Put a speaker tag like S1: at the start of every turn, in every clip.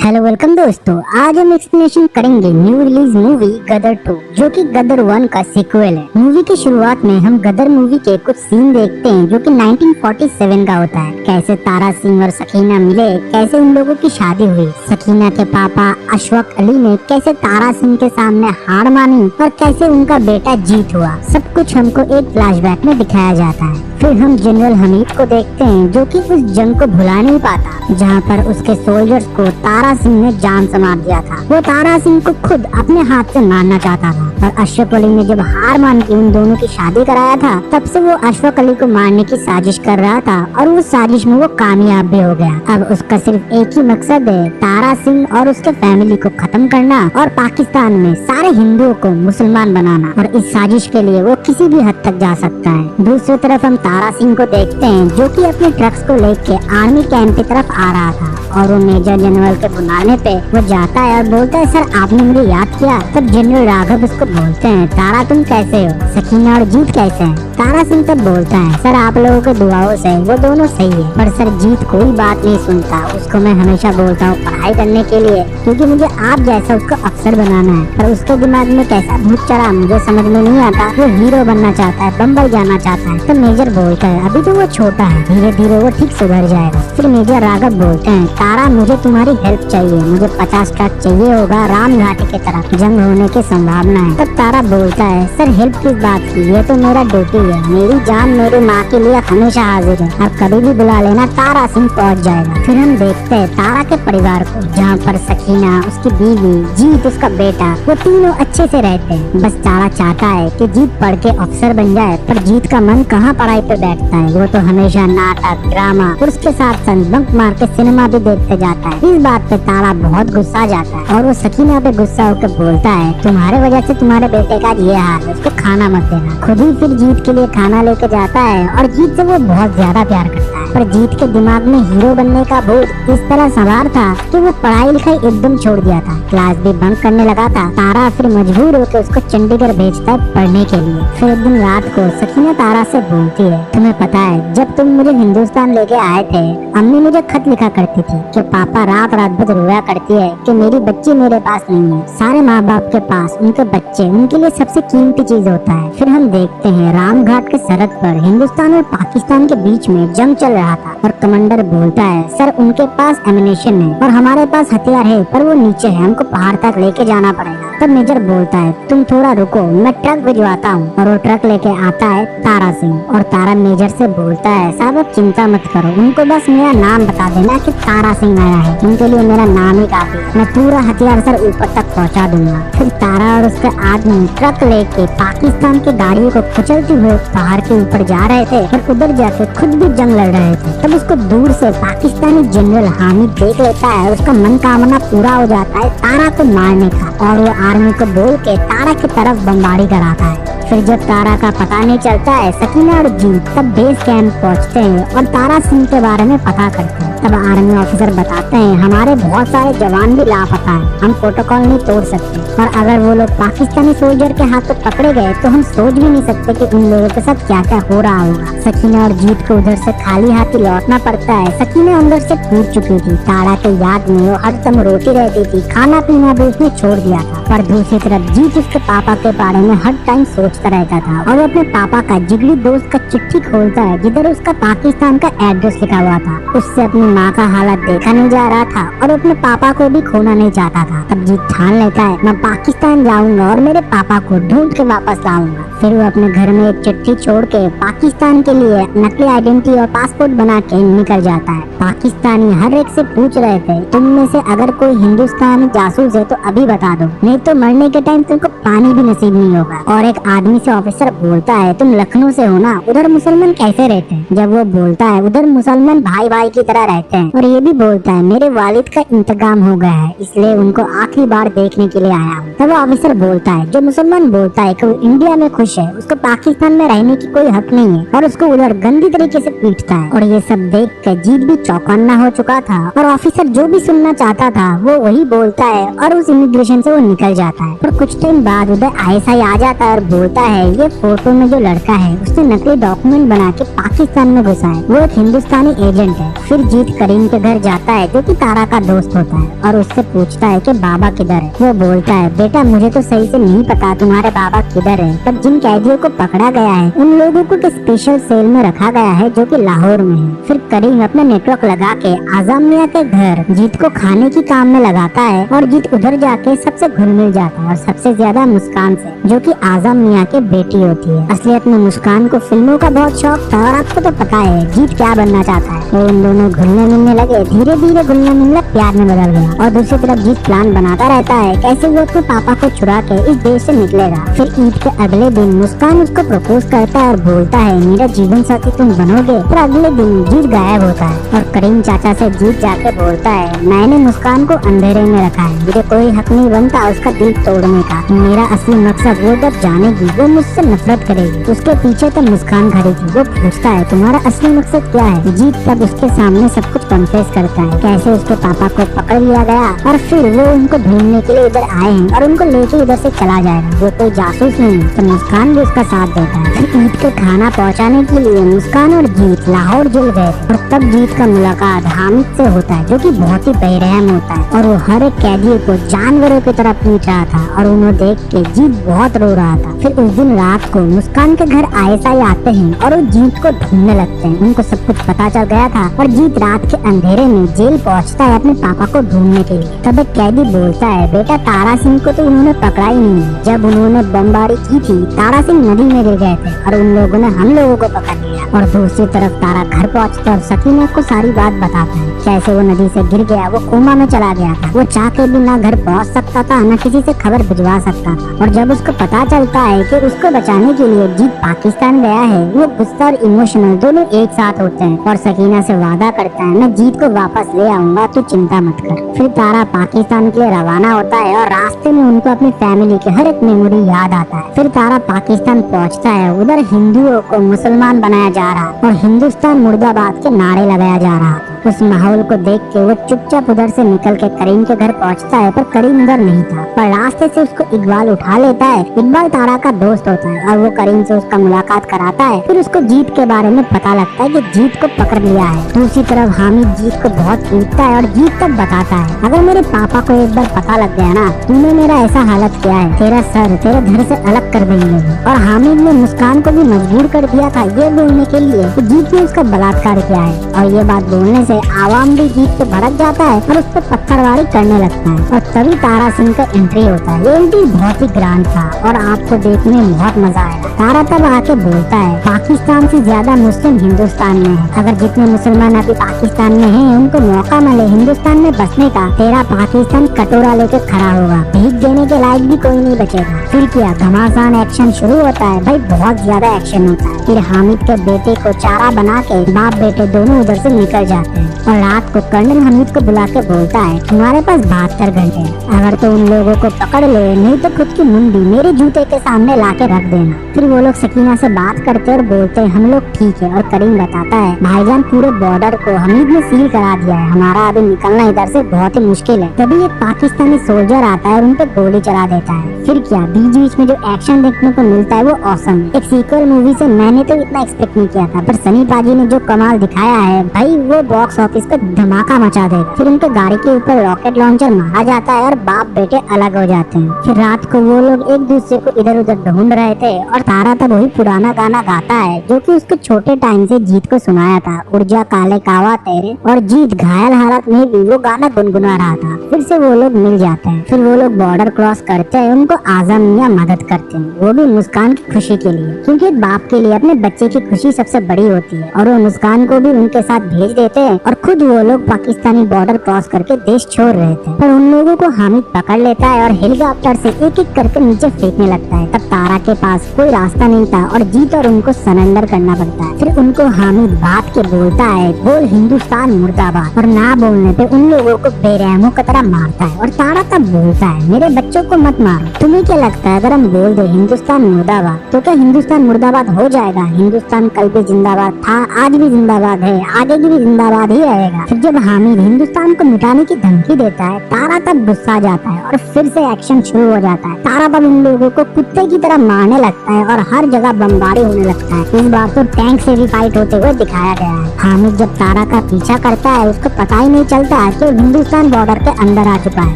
S1: Hello welcome दोस्तों, आज हम एक्सप्लेनेशन करेंगे न्यू रिलीज मूवी गदर 2 जो कि गदर 1 का सीक्वल है। मूवी की शुरुआत में हम गदर मूवी के कुछ सीन देखते हैं जो कि 1947 का होता है। कैसे तारा सिंह और सकीना मिले, कैसे उन लोगों की शादी हुई, सकीना के पापा अशफाक अली ने कैसे तारा सिंह के सामने हार मानी और कैसे उनका बेटा जीत हुआ, सब कुछ हमको एक फ्लैशबैक में दिखाया जाता है। फिर हम जनरल हमीद को देखते हैं जो कि उस जंग को भुला नहीं पाता जहां पर उसके सोल्जर्स को तारा सिंह ने जान से मार दिया था। वो तारा सिंह को खुद अपने हाथ से मारना चाहता था और अशफाक अली ने जब हार मान के उन दोनों की शादी कराया था तब से वो अशफाक अली को मारने की साजिश कर रहा था और उस साजिश में वो कामयाब भी हो गया। अब उसका सिर्फ एक ही मकसद है, तारा सिंह और उसके फैमिली को खत्म करना और पाकिस्तान में सारे हिंदुओं को मुसलमान बनाना, और इस साजिश के लिए वो किसी भी हद तक जा सकता है। दूसरी तरफ हम तारा सिंह को देखते हैं जो कि अपने ट्रक्स को लेके आर्मी कैंप की तरफ आ रहा था और वो मेजर जनरल के बुलाने पे वो जाता है और बोलता है, सर आपने मुझे याद किया। तब जनरल राघव उसको बोलते हैं, तारा तुम कैसे हो, सकीना और जीत कैसे हैं? तारा सिंह तब बोलता है, सर आप लोगों के दुआओं से वो दोनों सही है, पर सर जीत कोई बात नहीं सुनता। उसको मैं हमेशा बोलता हूँ पढ़ाई करने के लिए क्योंकि मुझे आप जैसा उसको अफसर बनाना है, पर उसके दिमाग में कैसा भूत चढ़ा मुझे समझ में नहीं आता। वो हीरो बनना चाहता है, बम्बई जाना चाहता है। तो मेजर बोलता है, अभी तो वो छोटा है, धीरे धीरे वो ठीक सुधर जाएगा। फिर मेजर राघव बोलते हैं, तारा मुझे तुम्हारी हेल्प चाहिए, मुझे 50 ट्रक चाहिए होगा राम घाटी की तरफ, जंग होने की संभावना है। तब तारा बोलता है, सर हेल्प किस बात की, ये तो मेरा ड्यूटी है, मेरी जान मेरी माँ के लिए हमेशा हाजिर है, आप कभी भी बुला लेना, तारा सिंह पहुँच जाएगा। फिर हम देखते हैं तारा के परिवार को जहाँ पर सकीना, उसकी बीवी, जीत, उसका बेटा, वो तीनों अच्छे से रहते हैं। बस तारा चाहता है कि जीत पढ़ के अफसर बन जाए, पर जीत का मन कहाँ पढ़ाई पे बैठता है, वो तो हमेशा नाटक, ड्रामा और उसके साथ बंक मार के सिनेमा भी देखते जाता है। इस बात पे तारा बहुत गुस्सा जाता है और वो सकीना पे गुस्सा होकर बोलता है, तुम्हारे वजह से तुम्हारे बेटे का ये हाल है, उसको खाना मत देना। खुद ही फिर जीत के लिए खाना लेके जाता है और जीत से वो बहुत ज्यादा प्यार करता है, पर जीत के दिमाग में हीरो बनने का भूत इस तरह सवार था कि वो पढ़ाई लिखाई एकदम छोड़ दिया था, क्लास भी बंक करने लगा था। तारा फिर मजबूर होकर उसको चंडीगढ़ भेजता है पढ़ने के लिए। फिर एक दिन रात को सकीना तारा से बोलती है, तुम्हें पता है जब तुम मुझे हिंदुस्तान लेके आए थे अम्मी मुझे खत लिखा करती थी कि पापा रात रात भर रोया करती है कि मेरी बच्ची मेरे पास नहीं है। सारे माँ बाप के पास उनके बच्चे उनके लिए सबसे कीमती चीज होता है। फिर हम देखते हैं राम घाट के सरहद पर हिंदुस्तान और पाकिस्तान के बीच में जंग चल रहा था और कमांडर बोलता है, सर उनके पास एमिनेशन है और हमारे पास हथियार है, पर वो नीचे है, हमको पहाड़ तक लेके जाना पड़ेगा। तब मेजर बोलता है, तुम थोड़ा रुको, मैं ट्रक भिजवाता हूँ, और वो ट्रक लेके आता है तारा सिंह। और तारा मेजर से बोलता है, साहब आप चिंता मत करो, उनको बस मेरा नाम बता देना कि तारा सिंह आया है, उनके लिए मेरा नाम ही काफी है, मैं पूरा हथियार सर ऊपर तक पहुँचा दूंगा। फिर तारा और उसके आदमी ट्रक लेके पाकिस्तान की गाड़ियों को कुचलते हुए पहाड़ के ऊपर जा रहे थे और उधर जाके खुद भी जंग लड़ रहे थे। तब उसको दूर से पाकिस्तानी जनरल हामिद देख लेता है, उसका मनोकामना पूरा हो जाता है तारा को मारने का, और वो आर्मी को बोल के तारा की तरफ बमबारी कराता है। फिर जब तारा का पता नहीं चलता है, सकीना और जीत तब बेस कैंप पहुंचते हैं और तारा सिंह के बारे में पता करते हैं। तब आर्मी ऑफिसर बताते हैं, हमारे बहुत सारे जवान भी लापता हैं, हम प्रोटोकॉल नहीं तोड़ सकते, और अगर वो लोग पाकिस्तानी सोल्जर के हाथों पकड़े गए तो हम सोच भी नहीं सकते कि उन लोगों के साथ क्या क्या हो रहा होगा। सकीना और जीत को उधर से खाली हाथ लौटना पड़ता है। सकीना अंदर से टूट चुकी थी, तारा के याद में वो हर दम रोती रहती थी, खाना पीना भी उसने छोड़ दिया था। पर दूसरी तरफ जीत उसके पापा के बारे में हर टाइम सोचता रहता था और वो अपने पापा का जिगरी दोस्त का चिट्ठी खोलता है जिधर उसका पाकिस्तान का एड्रेस लिखा हुआ था। उससे अपनी माँ का हालत देखा नहीं जा रहा था और अपने पापा को भी खोना नहीं चाहता था। तब जीत ठान लेता है, मैं पाकिस्तान जाऊंगा और मेरे पापा को ढूंढ के वापस लाऊंगा। फिर वो अपने घर में एक चिट्ठी छोड़ के पाकिस्तान के लिए नकली आइडेंटिटी और पासपोर्ट बना के निकल जाता है। पाकिस्तानी हर एक से पूछ रहे थे, तुम में से अगर कोई हिंदुस्तानी जासूस है तो अभी बता दो, नहीं तो मरने के टाइम तुमको पानी भी नसीब नहीं होगा। और एक आदमी से ऑफिसर बोलता है, तुम लखनऊ से हो ना, उधर मुसलमान कैसे रहते हैं? जब वो बोलता है, उधर मुसलमान भाई भाई की तरह रहते हैं, और ये भी बोलता है, मेरे वालिद का इंतकाम हो गया है इसलिए उनको आखिरी बार देखने के लिए आया हूँ। तब वो ऑफिसर बोलता है, जो मुसलमान बोलता है कि वो इंडिया में खुश है, उसको पाकिस्तान में रहने की कोई हक नहीं है, और उसको उधर गंदी तरीके से पीटता है। और ये सब देख कर जीत भी चौकन्ना हो चुका था और ऑफिसर जो भी सुनना चाहता था वो वही बोलता है और उस इमिग्रेशन से वो निकल जाता है। पर कुछ टाइम बाद उधर आईएसआई आ जाता है और बोलता बोलता है ये फोटो में जो लड़का है उसने नकली डॉक्यूमेंट बना के पाकिस्तान में घुसा है, वो एक हिंदुस्तानी एजेंट है। फिर जीत करीम के घर जाता है जो कि तारा का दोस्त होता है और उससे पूछता है कि बाबा किधर है। वो बोलता है बेटा मुझे तो सही से नहीं पता तुम्हारे बाबा किधर है, पर जिन कैदियों को पकड़ा गया है उन लोगों को स्पेशल सेल में रखा गया है जो कि लाहौर में है। फिर करीम अपना नेटवर्क लगा के आजम मियाँ के घर जीत को खाने की काम में लगाता है और जीत उधर जाके सबसे घुल मिल जाता है और सबसे ज्यादा मुस्कान से, जो कि आजम मियाँ की बेटी होती है। असलियत में मुस्कान को फिल्मों का बहुत शौक था और आपको तो पता है जीत क्या बनना चाहता है। वो उन दोनों घुलने मिलने लगे, धीरे धीरे घुलने मिलने प्यार में बदल गया। और दूसरी तरफ जीत प्लान बनाता रहता है कैसे वो अपने पापा को चुरा के इस देश से निकलेगा। फिर ईद के अगले दिन मुस्कान उसको प्रपोज करता है और बोलता है मेरा जीवन साथी तुम बनोगे। फिर अगले दिन जीत गायब होता है और करीम चाचा से जीत जाके बोलता है मैंने मुस्कान को अंधेरे में रखा है, मुझे कोई हक नहीं बनता उसका दिल तोड़ने का। मेरा असली मकसद वो जब जानेगी वो मुझसे नफरत करेगी। उसके पीछे तो मुस्कान खड़ी थी। वो पूछता है तुम्हारा असली मकसद क्या है। जीत तब उसके सामने सब कुछ कन्फेस करता है कैसे उसके पापा को पकड़ लिया गया और फिर वो उनको ढूंढने के लिए इधर आए हैं और उनको लेके इधर से चला जाएगा। वो कोई जासूस नहीं है, तो मुस्कान भी उसका साथ देता है। फिर ईद के खाना पहुँचाने के लिए मुस्कान और जीत लाहौर जुल गए और तब जीत का मुलाकात हामिद से होता है जो कि बहुत ही बेरहम होता है और वो हर एक कैदी को जानवरों की तरह पीट रहा था और उन्हें देख के जीत बहुत रो रहा था। फिर उस दिन रात को मुस्कान के घर आयशा आते हैं और वो जीत को ढूंढने लगते हैं। उनको सब कुछ पता चल गया था और जीत रात के अंधेरे में जेल पहुंचता है अपने पापा को ढूंढने के लिए। तब एक कैदी बोलता है बेटा तारा सिंह को तो उन्होंने पकड़ा ही नहीं, जब उन्होंने बमबारी की थी तारा सिंह नदी में गिर गए थे और उन लोगों ने हम लोगों को पकड़ लिया। और दूसरी तरफ तारा घर पहुंचता और सकीना को सारी बात बताता है कैसे वो नदी से गिर गया, वो कोमा में चला गया था, वो चाह के भी ना घर पहुंच सकता था न किसी से खबर भिजवा सकता था। और जब उसको पता चलता है कि उसको बचाने के लिए जीत पाकिस्तान गया है, वो गुस्सा और इमोशनल दोनों एक साथ होते हैं और सकीना से वादा करता है मैं जीत को वापस ले आऊंगा, तू चिंता मत कर। फिर तारा पाकिस्तान के लिए रवाना होता है और रास्ते में उनको अपनी फैमिली के हर एक मेमोरी याद आता है। फिर तारा पाकिस्तान पहुंचता है, उधर हिंदुओं को मुसलमान बनाया जा रहा और हिंदुस्तान मुर्दाबाद के नारे लगाया जा रहा था। उस माहौल को देख के वो चुपचाप उधर से निकल के करीम के घर पहुंचता है, पर करीम उधर नहीं था। पर रास्ते से उसको इकबाल उठा लेता है। इकबाल तारा का दोस्त होता है और वो करीम से उसका मुलाकात कराता है। फिर उसको जीत के बारे में पता लगता है कि जीत को पकड़ लिया है। दूसरी तरफ हामिद जीत को बहुत पीटता है और जीत तब बताता है अगर मेरे पापा को एक बार पता लग गया ना तूने मेरा ऐसा हालत किया है, तेरा सर तेरे घर से अलग कर देंगे। और हामिद ने मुस्कान को भी मजबूर कर दिया था ये बोलने के लिए कि जीत ने उसका बलात्कार किया है। और ये बात बोलने से आवाम भी जीत पे भड़क जाता है और उस पर पत्थरबाजी करने लगता है। और तभी तारा सिंह का एंट्री होता है। ये एंट्री बहुत ही ग्रांड था और आपको देखने में बहुत मजा आएगा। तारा तब आके बोलता है पाकिस्तान से ज्यादा मुस्लिम हिंदुस्तान में है, अगर जितने मुसलमान अभी पाकिस्तान में हैं उनको मौका मिले हिंदुस्तान में बसने का, तेरा पाकिस्तान कटोरा लेके खड़ा होगा, भीख देने के लायक भी कोई नहीं बचेगा। फिर क्या घमासान एक्शन शुरू होता है भाई, बहुत ज्यादा एक्शन होता है। फिर हामिद के बेटे को चारा बना के बाप बेटे दोनों उधर से निकल जाते हैं और रात को कर्नल हमीद को बुला के बोलता है तुम्हारे पास 72 घंटे हैं, अगर तो उन लोगों को पकड़ ले नहीं तो खुद की मुंडी मेरे जूते के सामने लाके रख देना। फिर वो लोग सकीना से बात करते और बोलते हैं हम लोग ठीक है। और करीम बताता है भाईजान पूरे बॉर्डर को हमीद ने सील करा दिया है, हमारा अभी निकलना इधर से बहुत ही मुश्किल है। तभी एक पाकिस्तानी सोल्जर आता है और उन पे गोली चला देता है। फिर क्या बीच बीच में जो एक्शन देखने को मिलता है वो ऑसम। एक सीक्वल मूवी से मैंने तो इतना एक्सपेक्ट नहीं किया था, पर सनी पाजी ने जो कमाल दिखाया है भाई वो बॉक्स ऑफिस पे धमाका मचा दे। फिर उनके गाड़ी के ऊपर रॉकेट लॉन्चर मारा जाता है और बाप बेटे अलग हो जाते हैं। फिर रात को वो लोग एक दूसरे को इधर उधर ढूंढ रहे थे और तारा तब वही पुराना गाना गाता है जो कि उसके छोटे टाइम से जीत को सुनाया था, उर्जा काले कावा तेरे। और जीत घायल हालत में भी वो गाना गुनगुना रहा था। फिर से वो लोग मिल जाते हैं। फिर वो लोग बॉर्डर क्रॉस करते हैं, उनको आजम मियां मदद करते हैं, वो भी मुस्कान की खुशी के लिए, क्योंकि एक बाप के लिए अपने बच्चे की खुशी सबसे बड़ी होती है। और वो मुस्कान को भी उनके साथ भेज देते हैं और खुद वो लोग पाकिस्तानी बॉर्डर क्रॉस करके देश छोड़ रहे थे। पर उन लोगों को हामिद पकड़ लेता है और हेलीकॉप्टर से एक एक करके नीचे फेंकने लगता है। तब तारा के पास कोई रास्ता नहीं था और जीत और उनको सरेंडर करना पड़ता है। फिर उनको हामिद बात के बोलता है बोल हिंदुस्तान मुर्दाबाद, और ना बोलने पे उन लोगों को बेरहमों की तरह मारता है। और तारा तब बोलता है मेरे बच्चों को मत मारो, तुम्हें क्या लगता है अगर हम बोल दे हिंदुस्तान मुर्दाबाद तो क्या हिंदुस्तान मुर्दाबाद हो जाएगा? हिंदुस्तान कल भी जिंदाबाद था, आज भी जिंदाबाद है, आगे भी जिंदाबाद ही रहेगा। फिर जब हामिद हिंदुस्तान को मिटाने की धमकी देता है तारा तब गुस्सा जाता है और फिर से एक्शन शुरू हो जाता है। तारा तब इन लोगों को कुत्ते की तरह मारने लगता है और हर जगह बमबारी होने लगता है। इस बार तो टैंक से भी फाइट होते हुए दिखाया गया है। हामिद जब तारा का पीछा करता है उसको पता ही नहीं चलता है कि हिंदुस्तान बॉर्डर के अंदर आ चुका है।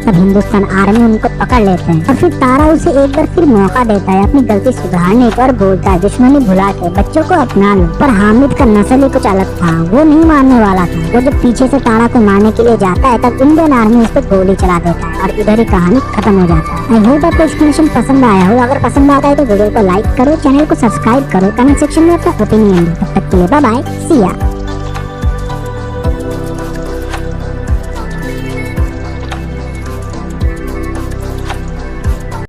S1: तब हिंदुस्तान आर्मी उनको पकड़ लेते हैं और फिर तारा उसे एक बार फिर मौका देता है अपनी गलती सुधारने का और बोलता है दुश्मनी भुला के बच्चों को अपना लो। पर हामिद का नस्ल ही कुछ अलग था, वो नहीं मानने वाला था। वो जब पीछे से तारा को मारने के लिए जाता है तब इंडियन आर्मी उस पर गोली चला देता है और इधर ही कहानी खत्म हो जाता है। आई होप आपको एक्सप्लेनेशन पसंद आया हो। अगर पसंद आता है तो वीडियो को लाइक करो, चैनल को सब्सक्राइब करो, कमेंट सेक्शन में अपना ओपिनियन दो। तब तक के लिए बाय बाय, सी या।